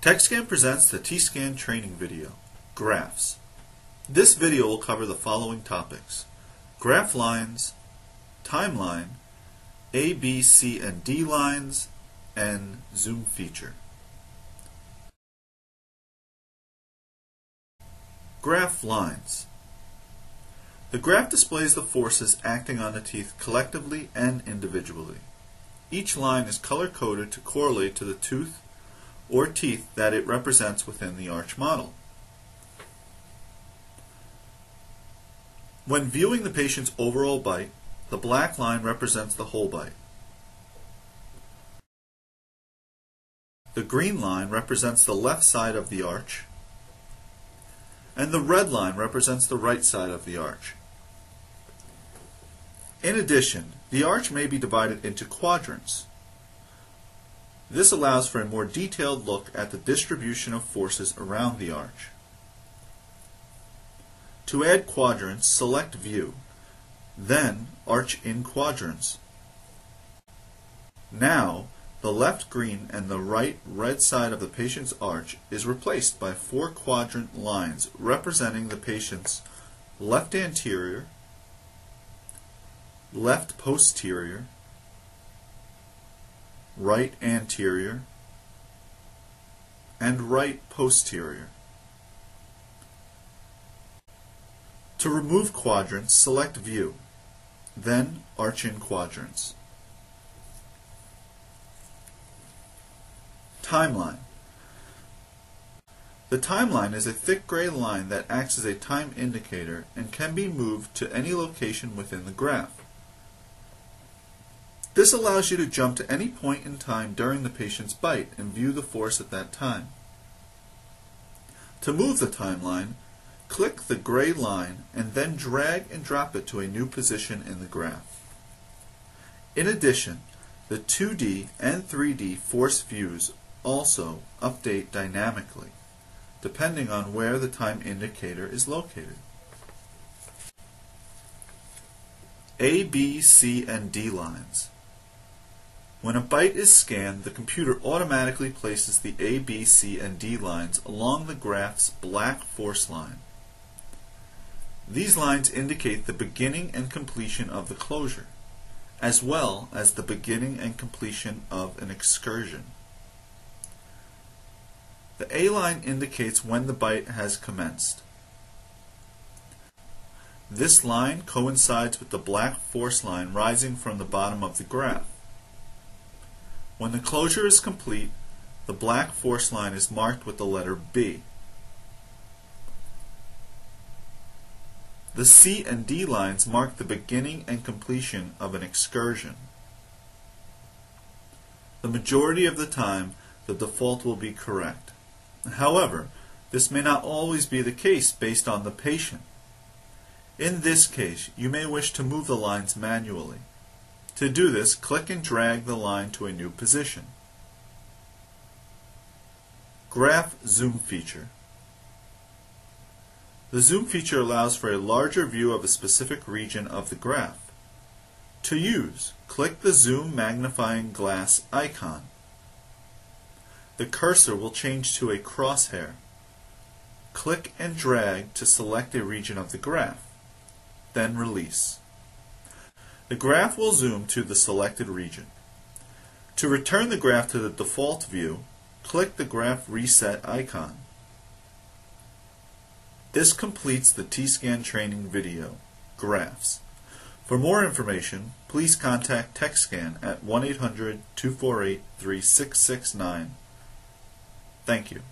TechScan presents the T-Scan training video, Graphs. This video will cover the following topics: graph lines, timeline, A, B, C, and D lines, and zoom feature. Graph lines. The graph displays the forces acting on the teeth collectively and individually. Each line is color-coded to correlate to the tooth or teeth that it represents within the arch model. When viewing the patient's overall bite, the black line represents the whole bite. The green line represents the left side of the arch, and the red line represents the right side of the arch. In addition, the arch may be divided into quadrants. This allows for a more detailed look at the distribution of forces around the arch. To add quadrants, select View, then Arch in Quadrants. Now, the left green and the right red side of the patient's arch is replaced by 4 quadrant lines representing the patient's left anterior, left posterior, right anterior, and right posterior. To remove quadrants, select View, then Arch in Quadrants. Timeline. The timeline is a thick gray line that acts as a time indicator and can be moved to any location within the graph. This allows you to jump to any point in time during the patient's bite and view the force at that time. To move the timeline, click the gray line and then drag and drop it to a new position in the graph. In addition, the 2D and 3D force views also update dynamically, depending on where the time indicator is located. A, B, C, and D lines. When a bite is scanned, the computer automatically places the A, B, C, and D lines along the graph's black force line. These lines indicate the beginning and completion of the closure, as well as the beginning and completion of an excursion. The A line indicates when the bite has commenced. This line coincides with the black force line rising from the bottom of the graph. When the closure is complete, the black force line is marked with the letter B. The C and D lines mark the beginning and completion of an excursion. The majority of the time, the default will be correct. However, this may not always be the case based on the patient. In this case, you may wish to move the lines manually. To do this, click and drag the line to a new position. Graph Zoom feature. The zoom feature allows for a larger view of a specific region of the graph. To use, click the zoom magnifying glass icon. The cursor will change to a crosshair. Click and drag to select a region of the graph, then release. The graph will zoom to the selected region. To return the graph to the default view, click the graph reset icon. This completes the T-Scan training video, Graphs. For more information, please contact TechScan at 1-800-248-3669. Thank you.